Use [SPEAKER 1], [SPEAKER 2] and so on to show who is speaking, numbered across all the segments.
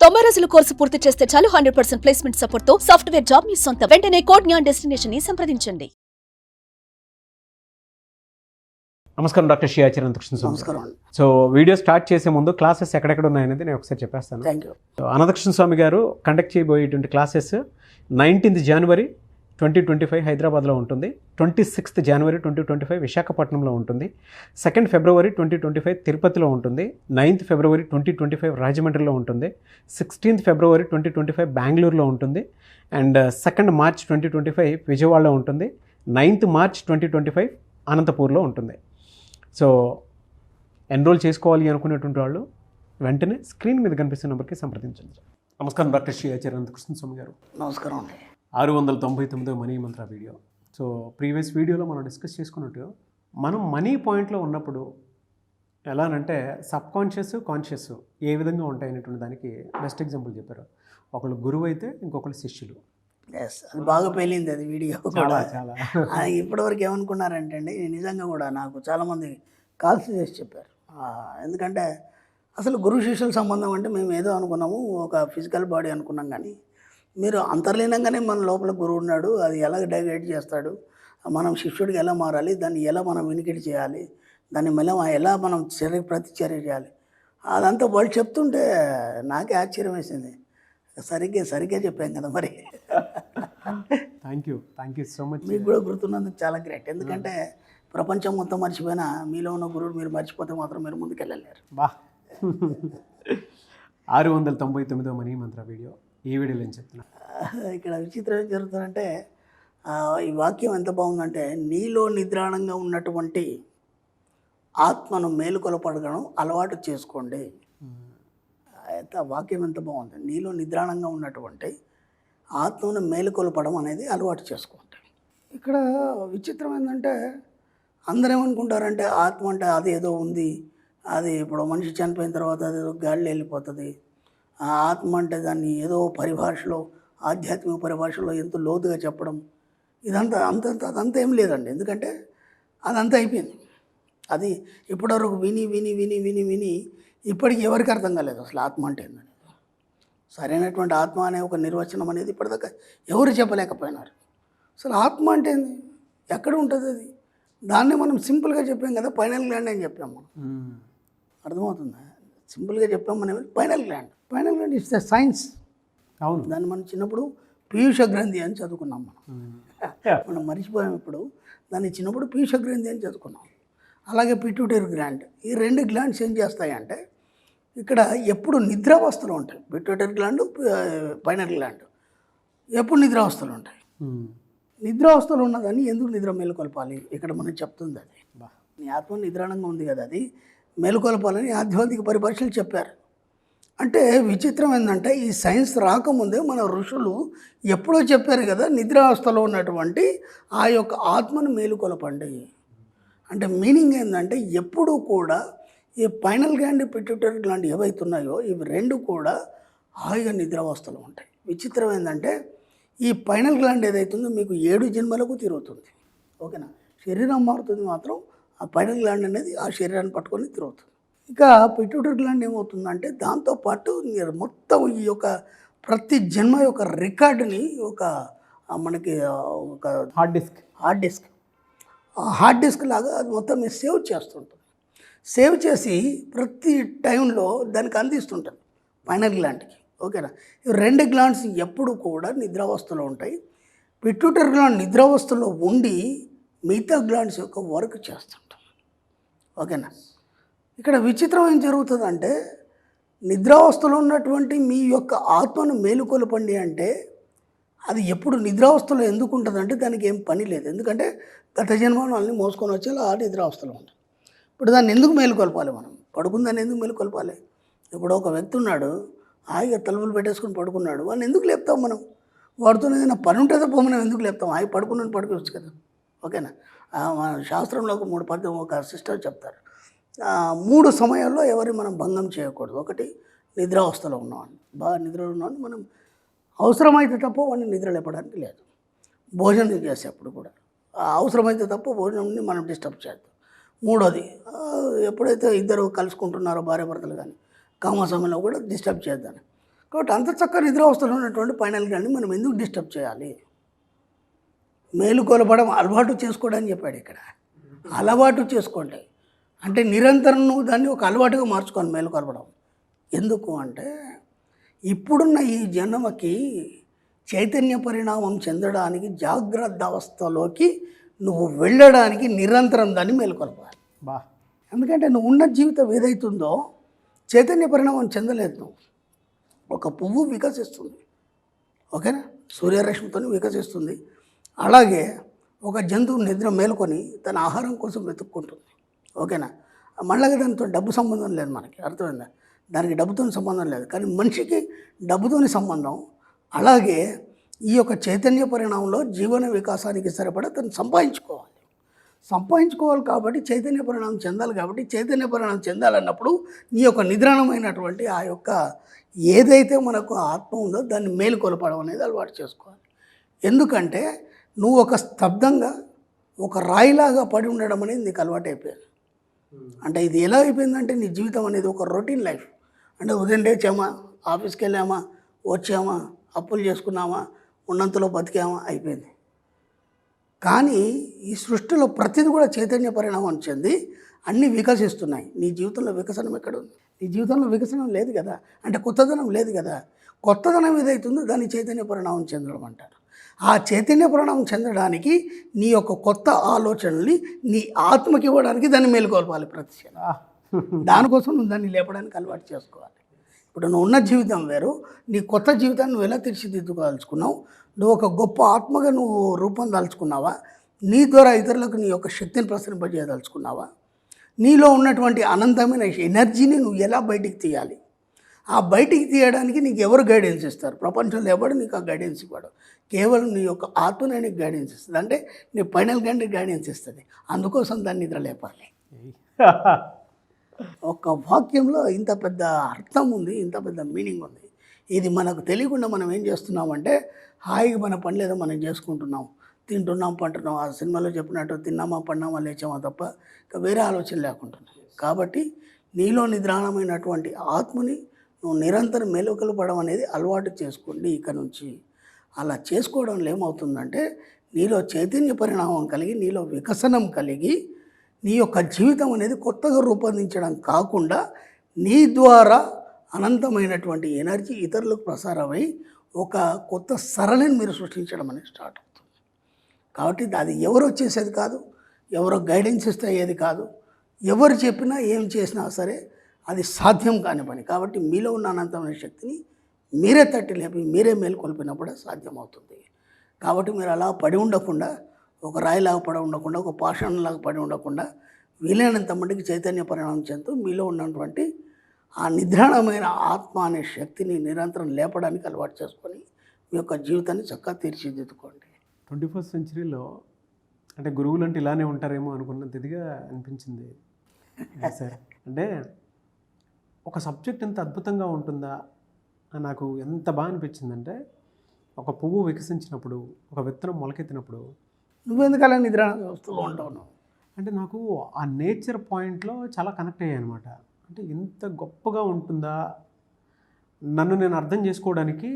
[SPEAKER 1] 90 రోజుల కోర్సు పూర్తి చేస్తే చాలు 100% ప్లేస్మెంట్ సపోర్ట్ తో సాఫ్ట్వేర్ జాబ్ మీ సొంత. వెంటనే కోడ్ జ్ఞాన్ డెస్టినేషన్ ని సంప్రదించండి.
[SPEAKER 2] నమస్కారం డాక్టర్ శ్రీ అనంతకృష్ణ స్వామి.
[SPEAKER 3] నమస్కారం.
[SPEAKER 2] సో వీడియో స్టార్ట్ చేసే ముందు క్లాసెస్ ఎక్కడెక్కడ ఉన్నాయనేది నేను ఒకసారి చెప్పేస్తాను.
[SPEAKER 3] Thank you.
[SPEAKER 2] అనంతకృష్ణ స్వామి గారు కండక్ట్ చేయబోయేటువంటి క్లాసెస్ 19th January 2025 హైదరాబాద్లో ఉంటుంది, 26th January 2025 విశాఖపట్నంలో ఉంటుంది, 2nd February 2025 తిరుపతిలో ఉంటుంది, 9th February 2025 రాజమండ్రిలో ఉంటుంది, 16th February 2025 బెంగళూరులో ఉంటుంది, అండ్ 2nd March 2025 విజయవాడలో ఉంటుంది, 9th March 2025 అనంతపూర్లో ఉంటుంది. సో ఎన్రోల్ చేసుకోవాలి అనుకునేటువంటి వాళ్ళు వెంటనే స్క్రీన్ మీద కనిపిస్తున్న నెంబర్కి సంప్రదించండి. నమస్కారం డాక్టర్ శ్రీ అనంతకృష్ణ స్వామి గారు.
[SPEAKER 3] నమస్కారం అండి.
[SPEAKER 2] 699వ మనీ మంత్ర వీడియో. సో ప్రీవియస్ వీడియోలో మనం డిస్కస్ చేసుకున్నట్టు మనం మనీ పాయింట్లో ఉన్నప్పుడు ఎలానంటే సబ్ కాన్షియస్ కాన్షియస్ ఏ విధంగా ఉంటాయి అనేటువంటి దానికి బెస్ట్ ఎగ్జాంపుల్ చెప్పారు. ఒకళ్ళు గురువు అయితే ఇంకొకళ్ళు శిష్యులు.
[SPEAKER 3] ఎస్, అది బాగా పేలింది అది వీడియో
[SPEAKER 2] చాలా
[SPEAKER 3] కూడా.
[SPEAKER 2] చాలా
[SPEAKER 3] ఇప్పటివరకు ఏమనుకున్నారంటే అండి, నిజంగా కూడా నాకు చాలామంది కాల్స్ చేసి చెప్పారు. ఎందుకంటే అసలు గురు శిష్యుల సంబంధం అంటే మేము ఏదో అనుకున్నాము, ఒక ఫిజికల్ బాడీ అనుకున్నాం. కానీ మీరు అంతర్లీనంగానే మన లోపల గురువు ఉన్నాడు, అది ఎలా డైగైడ్ చేస్తాడు, మనం శిష్యుడికి ఎలా మారాలి, దాన్ని ఎలా మనం వినికిడి చేయాలి, దాన్ని మళ్ళీ ఎలా మనం ప్రతిచర్య చేయాలి, అదంతా వాళ్ళు చెప్తుంటే నాకే ఆశ్చర్యం వేసింది. సరిగ్గా చెప్పాం కదా మరి.
[SPEAKER 2] Thank you so much.
[SPEAKER 3] మీకు కూడా గుర్తున్నందుకు చాలా గ్రేట్. ఎందుకంటే ప్రపంచం మొత్తం మర్చిపోయినా మీలో ఉన్న గురువు మీరు మర్చిపోతే మాత్రం మీరు ముందుకు వెళ్ళలేరు.
[SPEAKER 2] బా 699వ మనీ మంత్ర వీడియో. ఈ వీడియోలో ఏం చెప్తున్నా,
[SPEAKER 3] ఇక్కడ విచిత్రం ఏం జరుగుతుందంటే ఈ వాక్యం ఎంత బాగుందంటే, నీలో నిద్రాణంగా ఉన్నటువంటి ఆత్మను మేలుకొలపడడం అలవాటు చేసుకోండి. వాక్యం ఎంత బాగుంది. నీలో నిద్రాణంగా ఉన్నటువంటి ఆత్మను మేలుకొలపడం అనేది అలవాటు చేసుకోండి. ఇక్కడ విచిత్రం ఏంటంటే అందరూ ఏమనుకుంటారంటే ఆత్మ అంటే అది ఏదో ఉంది, అది ఇప్పుడు మనిషి చనిపోయిన తర్వాత అదేదో గాలిలో వెళ్ళిపోతుంది. ఆ ఆత్మ అంటే దాన్ని ఏదో పరిభాషలో, ఆధ్యాత్మిక పరిభాషలో ఎంతో లోతుగా చెప్పడం, అదంతా ఏం లేదండి. ఎందుకంటే అదంతా అయిపోయింది. అది ఇప్పటివరకు విని విని విని విని విని ఇప్పటికి ఎవరికి అర్థం కాలేదు అసలు ఆత్మ అంటే ఏందని. సరైనటువంటి ఆత్మ అనే ఒక నిర్వచనం అనేది ఇప్పటిదాకా ఎవరు చెప్పలేకపోయినారు. అసలు ఆత్మ అంటే ఏంది, ఎక్కడ ఉంటుంది అది? దాన్ని మనం సింపుల్గా చెప్పాం కదా, పైనల్ గ్లాండ్ అని చెప్పాం మనం. అర్థమవుతుందా? సింపుల్గా చెప్పాం మనం, final gland it's the science.
[SPEAKER 2] అవును,
[SPEAKER 3] దాన్ని మనం చిన్నప్పుడు పీయూష గ్రంథి అని చదువుకున్నాం మనం మర్చిపోయాం. ఇప్పుడు దాన్ని చిన్నప్పుడు పీయూష గ్రంథి అని చదువుకున్నాం. అలాగే పిట్యూటరీ గ్లాండ్, ఈ రెండు గ్లాండ్స్ ఏం చేస్తాయంటే ఇక్కడ ఎప్పుడు నిద్రావస్థలు ఉంటాయి. పిట్యూటరీ గ్లాండ్, పైనల్ గ్లాండ్ ఎప్పుడు నిద్రావస్థలు ఉంటాయి. నిద్రావస్థలు ఉన్నదాన్ని ఎందుకు నిద్ర మేలుకొల్పాలి ఇక్కడ మనం చెప్తుంది. అది నీ ఆత్మ నిద్రాణంగా ఉంది కదా, అది మేలుకొల్పాలని ఆధ్యాత్మిక పరిభాషలు చెప్పారు. అంటే విచిత్రం ఏంటంటే ఈ సైన్స్ రాకముందే మన ఋషులు ఎప్పుడో చెప్పారు కదా, నిద్రావస్థలో ఉన్నటువంటి ఆ యొక్క ఆత్మను మేలుకొలపండి. అంటే మీనింగ్ ఏంటంటే ఎప్పుడూ కూడా ఈ పైనల్ గ్లాండ్, పిట్యూటరీ గ్లాండ్ ఏవైతున్నాయో ఇవి రెండు కూడా హాయిగా నిద్రావస్థలో ఉంటాయి. విచిత్రం ఏంటంటే ఈ పైనల్ గ్లాండ్ ఏదైతుందో మీకు 7 జన్మలకు తిరుగుతుంది. ఓకేనా? శరీరం మారుతుంది, మాత్రం ఆ పైనల్ గ్లాండ్ అనేది ఆ శరీరాన్ని పట్టుకొని తిరుగుతుంది. ఇక పిట్యూటరీ గ్లాండ్ ఏమవుతుందంటే దాంతోపాటు మొత్తం ఈ యొక్క ప్రతి జన్మ యొక్క రికార్డుని ఒక మనకి ఒక హార్డ్ డిస్క్ లాగా అది మొత్తం సేవ్ చేస్తుంటుంది. సేవ్ చేసి ప్రతి టైంలో దానికి అందిస్తుంటుంది పైనల్ గ్లాండ్కి. ఓకేనా? ఈ 2 గ్లాండ్స్ ఎప్పుడు కూడా నిద్రావస్థలో ఉంటాయి. పిట్యూటరీ గ్లాండ్ నిద్రావస్థలో ఉండి మిగతా గ్లాండ్స్ యొక్క వర్క్ చేస్తుంటాం. ఓకేనా? ఇక్కడ విచిత్రం ఏం జరుగుతుందంటే నిద్రావస్థలో ఉన్నటువంటి మీ యొక్క ఆత్మను మేలుకొలపండి అంటే అది ఎప్పుడు నిద్రావస్థలో ఎందుకు ఉంటుందంటే దానికి ఏం పని లేదు. ఎందుకంటే గత జన్మని మోసుకొని వచ్చేలా ఆ నిద్రావస్థలో ఉంటుంది. ఇప్పుడు దాన్ని ఎందుకు మేలుకొల్పాలి? మనం పడుకుందాన్ని ఎందుకు మేలుకొల్పాలి? ఇప్పుడు ఒక వ్యక్తి ఉన్నాడు, హాయిగా తలుపులు పెట్టేసుకుని పడుకున్నాడు, వాడిని ఎందుకు లేపుతాం మనం? వాడితో ఏదైనా పని ఉంటే తప్ప మనం ఎందుకు లేపుతాం? హాయి పడుకున్నాను పడుకోవచ్చు కదా. ఓకేనా? మన శాస్త్రంలో ఒక సిస్టర్ చెప్తారు, 3 సమయాల్లో ఎవరిని మనం భంగం చేయకూడదు. ఒకటి, నిద్రావస్థలో ఉన్నవాడిని, బాగా నిద్రలో ఉన్నవాడిని మనం అవసరమైతే తప్ప వాడిని నిద్ర లేపడానికి లేదు. భోజనం చేసేప్పుడు కూడా అవసరమైతే తప్ప భోజనంని మనం డిస్టర్బ్ చేద్దాం. 3వది, ఎప్పుడైతే ఇద్దరు కలుసుకుంటున్నారో భార్యాభర్తలు కానీ కామ సమయంలో కూడా డిస్టర్బ్ చేద్దాం. కాబట్టి అంత చక్కగా నిద్రావస్థలో ఉన్నటువంటి పైనల్ గ్లాండ్ని మనం ఎందుకు డిస్టర్బ్ చేయాలి? మేలుకొలపడం అలవాటు చేసుకోవడానికి చెప్పాడు ఇక్కడ. అలవాటు చేసుకోండి అంటే నిరంతరం నువ్వు దాన్ని ఒక అలవాటుగా మార్చుకోవాలి మేలుకొలపడం. ఎందుకు అంటే ఇప్పుడున్న ఈ జన్మకి చైతన్య పరిణామం చెందడానికి జాగ్రత్త అవస్థలోకి నువ్వు వెళ్ళడానికి నిరంతరం దాన్ని మేలుకొలపాలి.
[SPEAKER 2] బా
[SPEAKER 3] ఎందుకంటే నువ్వు ఉన్న జీవితం ఏదైతుందో చైతన్య పరిణామం చెందలేదు. నువ్వు ఒక పువ్వు వికసిస్తుంది, ఓకేనా, సూర్యరశ్మితో వికసిస్తుంది. అలాగే ఒక జంతువు నిద్ర మేలుకొని తన ఆహారం కోసం వెతుక్కుంటుంది, ఓకేనా. మళ్ళీ దానితో డబ్బు సంబంధం లేదు మనకి, అర్థమైందా? దానికి డబ్బుతో సంబంధం లేదు, కానీ మనిషికి డబ్బుతోని సంబంధం. అలాగే ఈ యొక్క చైతన్య పరిణామంలో జీవన వికాసానికి సరిపడా తను సంపాదించుకోవాలి కాబట్టి చైతన్య పరిణామం చెందాలి. కాబట్టి చైతన్య పరిణామం చెందాలన్నప్పుడు నీ యొక్క నిద్రాణమైనటువంటి ఆ యొక్క ఏదైతే మనకు ఆత్మ ఉందో దాన్ని మేలుకొలపడం అనేది అలవాటు చేసుకోవాలి. ఎందుకంటే నువ్వు ఒక స్తబ్దంగా ఒక రాయిలాగా పడి ఉండడం అనేది నీకు అలవాటు అయిపోయింది. అంటే ఇది ఎలా అయిపోయిందంటే నీ జీవితం అనేది ఒక రొటీన్ లైఫ్. అంటే ఉదయం లేచామా, ఆఫీస్కి వెళ్ళామా, వచ్చామా, అప్పులు చేసుకున్నామా, ఉన్నంతలో బతికామా, అయిపోయింది. కానీ ఈ సృష్టిలో ప్రతిదీ కూడా చైతన్య పరిణామం చెంది అన్నీ వికసిస్తున్నాయి. నీ జీవితంలో వికసనం ఎక్కడ ఉంది? నీ జీవితంలో వికసనం లేదు కదా, అంటే కొత్తదనం లేదు కదా. కొత్తదనం ఏదైతుందో దాన్ని చైతన్య పరిణామం చెందడం అంటారు. ఆ చైతన్య పరిణామం చెందడానికి నీ యొక్క కొత్త ఆలోచనల్ని నీ ఆత్మకి ఇవ్వడానికి దాన్ని మేలుకొల్పాలి ప్రతిక్షణం. దానికోసం నువ్వు దాన్ని లేపడానికి అలవాటు చేసుకోవాలి. ఇప్పుడు నువ్వు ఉన్న జీవితం వేరు, నీ కొత్త జీవితాన్ని నువ్వు ఎలా తీర్చిదిద్దుకోదలుచుకున్నావు, నువ్వు ఒక గొప్ప ఆత్మగా నువ్వు రూపం దాల్చుకున్నావా, నీ ద్వారా ఇతరులకు నీ యొక్క శక్తిని ప్రసరింపజేయదలుచుకున్నావా, నీలో ఉన్నటువంటి అనంతమైన ఎనర్జీని నువ్వు ఎలా బయటికి తీయాలి, ఆ బయటికి తీయడానికి నీకు ఎవరు గైడెన్స్ ఇస్తారు? ప్రపంచంలో ఎవరు నీకు ఆ గైడెన్స్ ఇవ్వడు. కేవలం నీ యొక్క ఆత్మనే నీకు గైడెన్స్ ఇస్తుంది, అంటే నీ ఫైనల్ గంటకి గైడెన్స్ ఇస్తుంది. అందుకోసం దాన్ని నిద్ర లేపాలి. ఒక వాక్యంలో ఇంత పెద్ద అర్థం ఉంది, ఇంత పెద్ద మీనింగ్ ఉంది. ఇది మనకు తెలియకుండా మనం ఏం చేస్తున్నామంటే హాయిగా మన పని లేదో మనం చేసుకుంటున్నాం, తింటున్నాం, పంటున్నాం. ఆ సినిమాలో చెప్పినట్టు తిన్నామా, పన్నామా, లేచామా తప్ప ఇంకా వేరే ఆలోచన లేకుంటున్నాం. కాబట్టి నీలో నిద్రాణమైనటువంటి ఆత్మని నువ్వు నిరంతరం మెలుకలపడం అనేది అలవాటు చేసుకోండి ఇక నుంచి. అలా చేసుకోవడంలో ఏమవుతుందంటే నీలో చైతన్య పరిణామం కలిగి, నీలో వికసనం కలిగి, నీ యొక్క జీవితం అనేది కొత్తగా రూపొందించడం కాకుండా నీ ద్వారా అనంతమైనటువంటి ఎనర్జీ ఇతరులకు ప్రసారమై ఒక కొత్త సరళిని మీరు సృష్టించడం అనేది స్టార్ట్ అవుతుంది. కాబట్టి అది ఎవరు వచ్చేసేది కాదు, ఎవరో గైడెన్స్ ఇస్తే అయ్యేది కాదు, ఎవరు చెప్పినా ఏం చేసినా సరే అది సాధ్యం కాని పని. కాబట్టి మీలో ఉన్న అనంతమైన శక్తిని మీరే తట్టి లేపి మీరే మేలుకొల్పినప్పుడే సాధ్యమవుతుంది. కాబట్టి మీరు అలా పడి ఉండకుండా, ఒక రాయిలాగా పడి ఉండకుండా, ఒక పాషాణంలాగా పడి ఉండకుండా వీలైనంత మటుకు చైతన్య పరిణామం చెందుతూ మీలో ఉన్నటువంటి ఆ నిద్రాణమైన ఆత్మ అనే శక్తిని నిరంతరం లేపడానికి అలవాటు చేసుకొని మీ యొక్క జీవితాన్ని చక్కగా తీర్చిదిద్దుకోండి.
[SPEAKER 2] 21st సెంచరీలో అంటే గురువులు అంటే ఇలానే ఉంటారేమో అనుకున్నంత ఇదిగా అనిపించింది సార్. అంటే ఒక సబ్జెక్ట్ ఎంత అద్భుతంగా ఉంటుందా అని నాకు ఎంత బాగా అనిపించిందంటే, ఒక పువ్వు వికసించినప్పుడు, ఒక విత్తనం మొలకెత్తినప్పుడు
[SPEAKER 3] నువ్వెందుకలా నిద్ర వ్యవస్థలో ఉంటావు
[SPEAKER 2] అంటే నాకు ఆ నేచర్ పాయింట్లో చాలా కనెక్ట్ అయ్యాయి అనమాట. అంటే ఇంత గొప్పగా ఉంటుందా, నన్ను నేను అర్థం చేసుకోవడానికి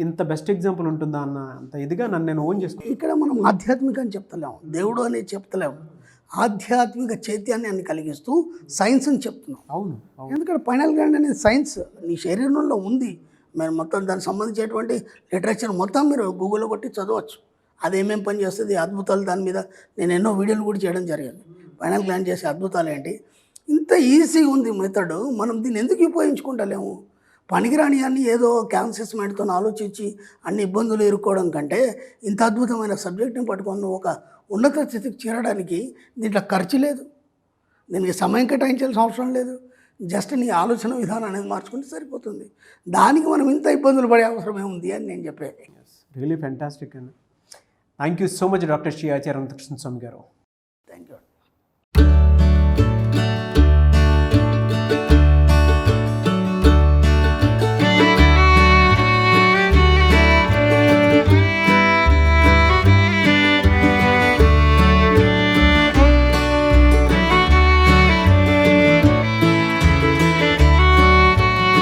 [SPEAKER 2] ఇంత బెస్ట్ ఎగ్జాంపుల్ ఉంటుందా అన్న అంత ఇదిగా నన్ను నేను ఓన్ చేసుకో.
[SPEAKER 3] ఇక్కడ మనం ఆధ్యాత్మికం చెప్తలేము, దేవుడు అనేది చెప్తలేము, ఆధ్యాత్మిక చైతన్యాన్ని కలిగిస్తూ సైన్స్ అని చెప్తున్నాం.
[SPEAKER 2] అవును,
[SPEAKER 3] ఎందుకంటే ఫైనల్ గ్రాండ్ అనేది సైన్స్ నీ శరీరంలో ఉంది. మీరు మొత్తం దానికి సంబంధించినటువంటి లిటరేచర్ మొత్తం మీరు గూగుల్లో కొట్టి చదవచ్చు. అది ఏమేమి పని చేస్తుంది, అద్భుతాలు, దాని మీద నేను ఎన్నో వీడియోలు కూడా చేయడం జరిగింది. ఫైనల్ గ్లాండ్ చేసే అద్భుతాలు ఏంటి, ఇంత ఈజీ ఉంది మెథడ్. మనం దీన్ని ఎందుకు ఉపయోగించుకుంటలేము? పనికిరాని అన్నీ ఏదో క్యాన్సర్స్ మైండ్తో ఆలోచించి అన్ని ఇబ్బందులు ఎదుర్కోవడం కంటే ఇంత అద్భుతమైన సబ్జెక్ట్ని పట్టుకొని ఒక ఉన్నత స్థితికి చేరడానికి దీంట్లో ఖర్చు లేదు, దీనికి సమయం కేటాయించాల్సిన అవసరం లేదు. జస్ట్ నీ ఆలోచన విధానం అనేది మార్చుకుంటే సరిపోతుంది. దానికి మనం ఇంత ఇబ్బందులు పడే అవసరం ఏముంది అని నేను చెప్పేది.
[SPEAKER 2] రియలీ ఫ్యాంటాస్టిక్ అండి. Thank you so much doctor Sri Acharya Anantakrishna Swami garu.
[SPEAKER 3] Thank you.